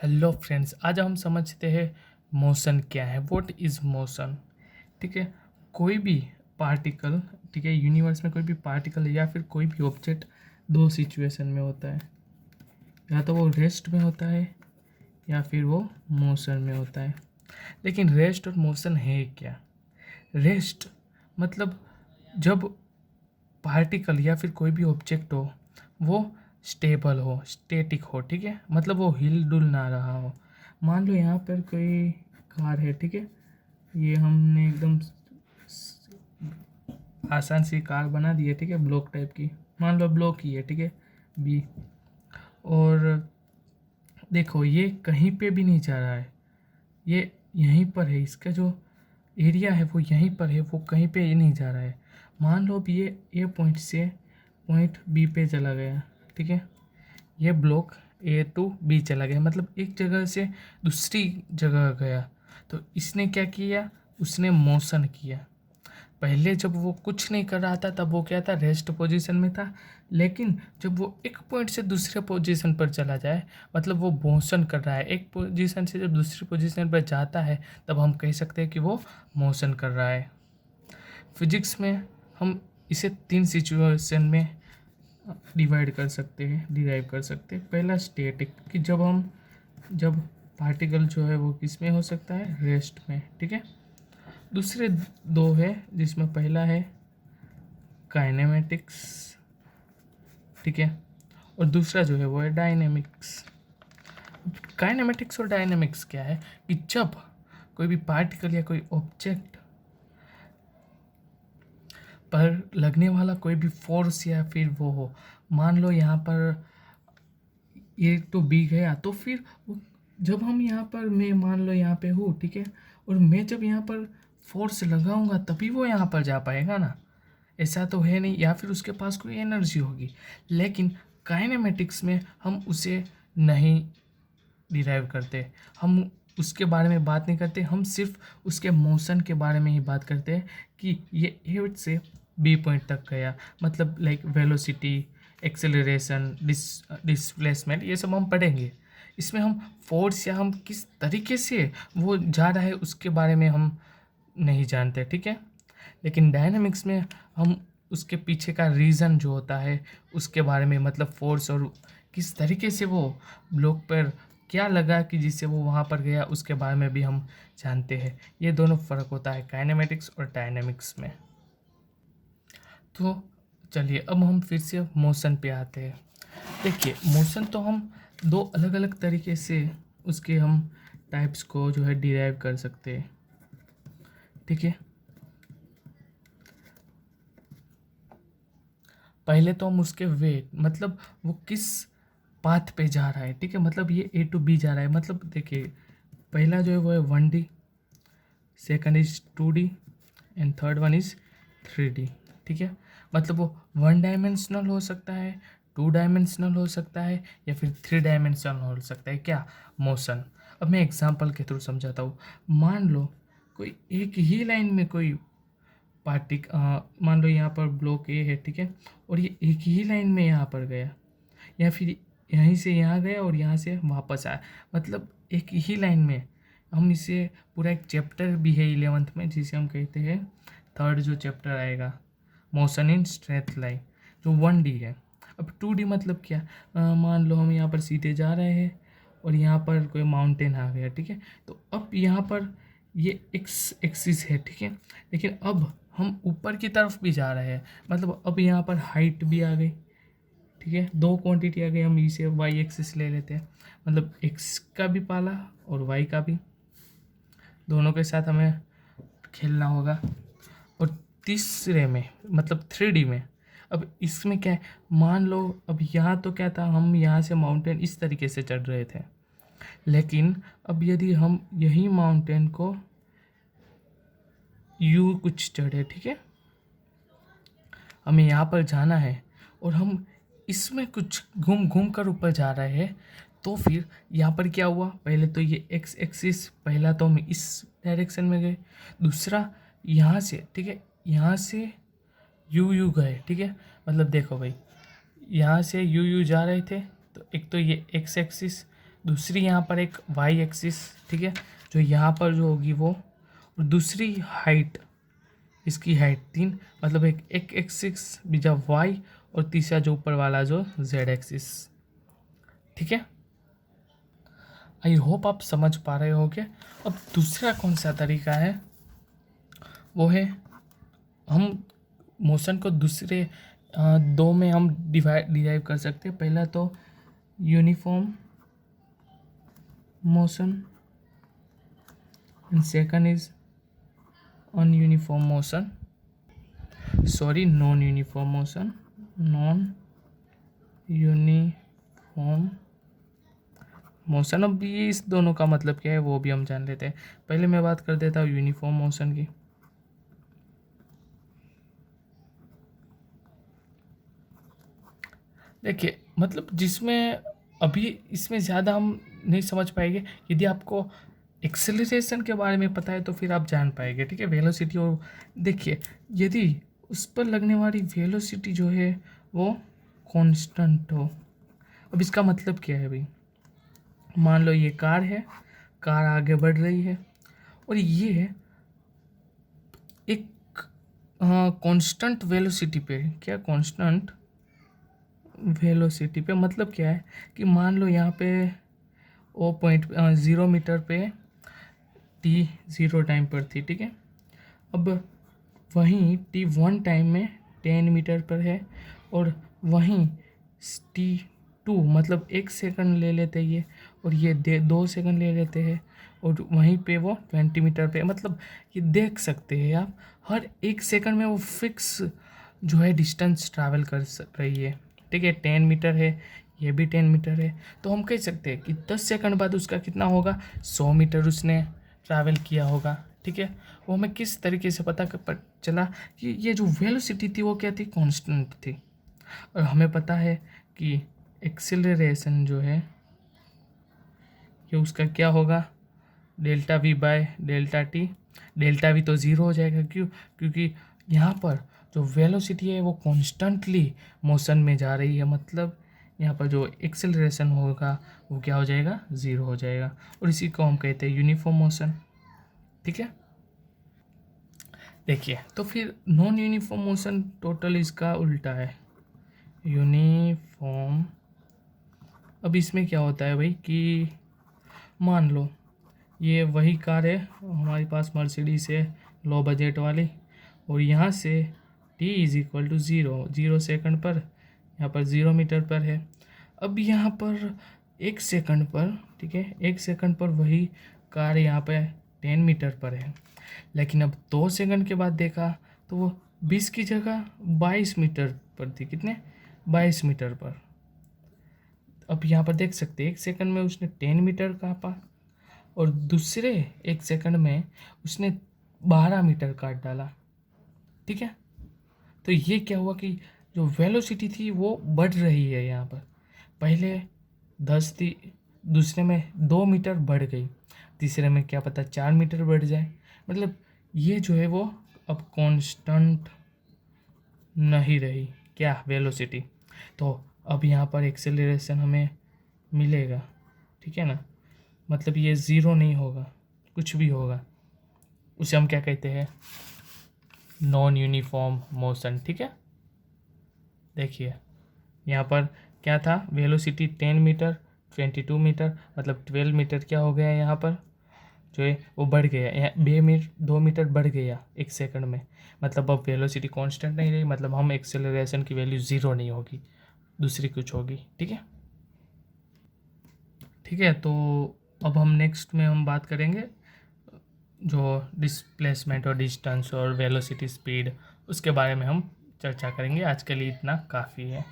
Hello friends, आज हम समझते हैं मोशन क्या है। What is motion. ठीक है, कोई भी पार्टिकल, ठीक है, यूनिवर्स में कोई भी पार्टिकल या फिर कोई भी ऑब्जेक्ट दो सिचुएशन में होता है। या तो वो रेस्ट में होता है या फिर वो मोशन में होता है। लेकिन रेस्ट और मोशन है क्या? रेस्ट मतलब जब पार्टिकल या फिर कोई भी ऑब्जेक्ट हो वो स्टेबल हो, स्टेटिक हो। ठीक है, मतलब वो हिल डुल ना रहा हो। मान लो यहाँ पर कोई कार है, ठीक है, ये हमने एकदम आसान सी कार बना दी है, ठीक है, ब्लॉक टाइप की। मान लो ब्लॉक ही है, ठीक है, बी। और देखो ये कहीं पे भी नहीं जा रहा है, ये यहीं पर है। इसका जो एरिया है वो यहीं पर है, वो कहीं पे ये नहीं जा रहा है। मान लो अब ये ए पॉइंट से पॉइंट बी पे चला गया, ठीक है, ये ब्लॉक ए टू बी चला गया, मतलब एक जगह से दूसरी जगह गया। तो इसने क्या किया? उसने मोशन किया। पहले जब वो कुछ नहीं कर रहा था तब वो क्या था? रेस्ट पोजीशन में था। लेकिन जब वो एक पॉइंट से दूसरे पोजीशन पर चला जाए, मतलब वो मोशन कर रहा है। एक पोजीशन से जब दूसरी पोजीशन पर जाता है तब हम कह सकते हैं कि वो मोशन कर रहा है। फिजिक्स में हम इसे तीन सिचुएशन में डिवाइड कर सकते हैं, डिराइव कर सकते हैं। पहला स्टैटिक, कि जब पार्टिकल जो है वो किस में हो सकता है? रेस्ट में, ठीक है। दूसरे दो है जिसमें पहला है काइनेमेटिक्स, ठीक है, और दूसरा जो है वो है डायनेमिक्स। काइनेमेटिक्स और डायनेमिक्स क्या है कि जब कोई भी पार्टिकल या कोई ऑब्जेक्ट पर लगने वाला कोई भी फोर्स या फिर वो हो, मान लो यहाँ पर ए तो बी गया, तो फिर वो जब हम यहाँ पर, मैं मान लो यहाँ पे हूँ, ठीक है, और मैं जब यहाँ पर फोर्स लगाऊंगा तभी वो यहाँ पर जा पाएगा ना। ऐसा तो है नहीं, या फिर उसके पास कोई एनर्जी होगी। लेकिन काइनेमेटिक्स में हम उसे नहीं डिराइव करते, हम उसके बारे में बात नहीं करते। हम सिर्फ उसके मोशन के बारे में ही बात करते हैं कि ये ए से बी पॉइंट तक गया, मतलब लाइक वेलोसिटी, एक्सेलरेशन, डिस्प्लेसमेंट, ये सब हम पढ़ेंगे। इसमें हम फोर्स या हम किस तरीके से वो जा रहा है उसके बारे में हम नहीं जानते, ठीक है। लेकिन डायनामिक्स में हम उसके पीछे का रीज़न जो होता है उसके बारे में, मतलब फोर्स और किस तरीके से वो ब्लॉक पर क्या लगा कि जिससे वो वहाँ पर गया, उसके बारे में भी हम जानते हैं। ये दोनों फ़र्क होता है काइनेमेटिक्स और डायनामिक्स में। तो चलिए अब हम फिर से मोशन पे आते हैं। देखिए मोशन तो हम दो अलग अलग तरीके से उसके हम टाइप्स को जो है डिराइव कर सकते हैं, ठीक है। पहले तो हम उसके वेट, मतलब वो किस पाथ पे जा रहा है, ठीक है, मतलब ये ए टू बी जा रहा है। मतलब देखिए पहला जो है वो है 1D, second is 2D and third one is 3D, ठीक है। मतलब वो 1 डायमेंशनल हो सकता है, 2 डायमेंशनल हो सकता है, या फिर 3 डायमेंशनल हो सकता है। क्या? मोशन। अब मैं एग्जांपल के थ्रू समझाता हूँ। मान लो कोई एक ही लाइन में कोई मान लो यहाँ पर ब्लॉक ए है, ठीक है, और ये एक ही लाइन में यहाँ पर गया, या फिर यहीं से यहाँ गया और यहाँ से वापस आया, मतलब एक ही लाइन में। हम इसे पूरा एक चैप्टर भी है 11th में जिसे हम कहते हैं थर्ड जो चैप्टर आएगा, मोशन इन स्ट्रेट लाइन, जो 1D है। अब 2D मतलब क्या? मान लो हम यहाँ पर सीधे जा रहे हैं और यहाँ पर कोई माउंटेन आ गया, ठीक है, तो अब यहाँ पर ये एक्स एक्सिस है, ठीक है, लेकिन अब हम ऊपर की तरफ भी जा रहे हैं, मतलब अब यहाँ पर हाइट भी आ गई, ठीक है, दो क्वांटिटी आ गई। हम इसे वाई एक्सिस ले लेते हैं, मतलब एक्स का भी पाला और वाई का भी, दोनों के साथ हमें खेलना होगा। और तीसरे में मतलब 3D में, अब इसमें क्या है? मान लो अब यहाँ तो क्या था, हम यहाँ से माउंटेन इस तरीके से चढ़ रहे थे, लेकिन अब यदि हम यही माउंटेन को यू कुछ चढ़े, ठीक है, हमें यहाँ पर जाना है और हम इसमें कुछ घूम घूम कर ऊपर जा रहे हैं, तो फिर यहाँ पर क्या हुआ? पहले तो ये एक्स एक्सिस, पहला तो हम इस डायरेक्शन में गए, दूसरा यहाँ से, ठीक है, यहाँ से यू यू गए, ठीक है। मतलब देखो भाई, यहाँ से यू यू जा रहे थे, तो एक तो ये एक्स एक्सिस दूसरी यहाँ पर एक वाई एक्सिस, ठीक है, जो यहाँ पर जो होगी वो, और दूसरी हाइट, इसकी हाइट 3, मतलब एक एक्सिस बीजा वाई, और तीसरा जो ऊपर वाला जो जेड एक्सिस। ठीक है, आई होप आप समझ पा रहे होगे। अब दूसरा कौन सा तरीका है, वो है हम मोशन को दूसरे दो में हम डिराइव कर सकते हैं। पहला तो uniform motion and second is ununiform motion, sorry non uniform motion, non uniform motion. अब ये इस दोनों का मतलब क्या है वो भी हम जान लेते हैं। पहले मैं बात कर देता हूँ यूनिफॉर्म मोशन की। देखिए, मतलब जिसमें अभी इसमें ज़्यादा हम नहीं समझ पाएंगे। यदि आपको एक्सेलरेशन के बारे में पता है तो फिर आप जान पाएंगे, ठीक है, वेलोसिटी। और देखिए, यदि उस पर लगने वाली वेलोसिटी जो है वो कांस्टेंट हो। अब इसका मतलब क्या है भाई, मान लो ये कार है, कार आगे बढ़ रही है, और ये एक कांस्टेंट वेलोसिटी पे, क्या कांस्टेंट वेलोसिटी पे मतलब क्या है कि मान लो यहाँ पे वो पॉइंट 0 मीटर पे t 0 टाइम पर थी, ठीक है। अब वहीं t 1 टाइम में 10 मीटर पर है, और वहीं t 2 मतलब 1 सेकंड ले लेते ये, और ये 2 सेकंड ले लेते हैं, और वहीं पे वो 20 मीटर पे। मतलब ये देख सकते हैं आप, हर 1 सेकंड में वो फिक्स जो है डिस्टेंस ट्रैवल कर रही है, ठीक है। 10 मीटर है, ये भी 10 मीटर है, तो हम कह सकते हैं कि 10 सेकंड बाद उसका कितना होगा, 100 मीटर उसने ट्रैवल किया होगा, ठीक है। वो हमें किस तरीके से पता चला कि ये जो वेलोसिटी थी वो क्या थी, कांस्टेंट थी। और हमें पता है कि एक्सेलरेशन जो है ये उसका क्या होगा, delta we by delta T. Delta we तो ज़ीरो हो जाएगा, क्यों, क्योंकि यहाँ पर जो वेलोसिटी है वो कॉन्स्टेंटली मोशन में जा रही है, मतलब यहाँ पर जो एक्सेलरेशन होगा वो क्या हो जाएगा, ज़ीरो हो जाएगा। और इसी को हम कहते हैं यूनिफॉर्म मोशन, ठीक है। देखिए, तो फिर नॉन यूनिफॉर्म मोशन टोटल इसका उल्टा है, यूनिफॉर्म। अब इसमें क्या होता है भाई कि मान लो ये वही कार है हमारे पास, मर्सिडीज है लो बजट वाली, और यहाँ से t = 0 सेकंड पर, यहाँ पर 0 मीटर पर है। अब यहाँ पर 1 सेकंड पर, ठीक है, 1 सेकंड पर वही कार यहाँ पर 10 मीटर पर है, लेकिन अब 2 सेकंड के बाद देखा तो वो 20 की जगह 22 मीटर पर थी। कितने, 22 मीटर पर। अब यहाँ पर देख सकते हैं 1 सेकंड में उसने 10 मीटर कापा, और दूसरे 1 सेकंड में उसने 12 मीटर काट डाला, ठीक है। तो ये क्या हुआ कि जो वेलोसिटी थी वो बढ़ रही है यहाँ पर, पहले 10 थी, दूसरे में 2 मीटर बढ़ गई, तीसरे में क्या पता 4 मीटर बढ़ जाए। मतलब ये जो है वो अब कांस्टेंट नहीं रही, क्या, वेलोसिटी। तो अब यहाँ पर एक्सेलरेशन हमें मिलेगा, ठीक है ना, मतलब ये ज़ीरो नहीं होगा, कुछ भी होगा, उसे हम क्या कहते हैं, नॉन यूनिफॉर्म मोशन, ठीक है। देखिए, यहाँ पर क्या था, वेलोसिटी 10 मीटर, 22 मीटर, मतलब 12 मीटर क्या हो गया यहाँ पर जो है वो बढ़ गया, यहाँ 2 मीटर बढ़ गया 1 सेकंड में। मतलब अब वेलोसिटी कांस्टेंट नहीं रही, मतलब हम एक्सेलरेशन की वैल्यू ज़ीरो नहीं होगी, दूसरी कुछ होगी, ठीक है। ठीक है, तो अब हम नेक्स्ट में हम बात करेंगे जो डिस्प्लेसमेंट और डिस्टेंस और वेलोसिटी स्पीड, उसके बारे में हम चर्चा करेंगे। आज के लिए इतना काफ़ी है।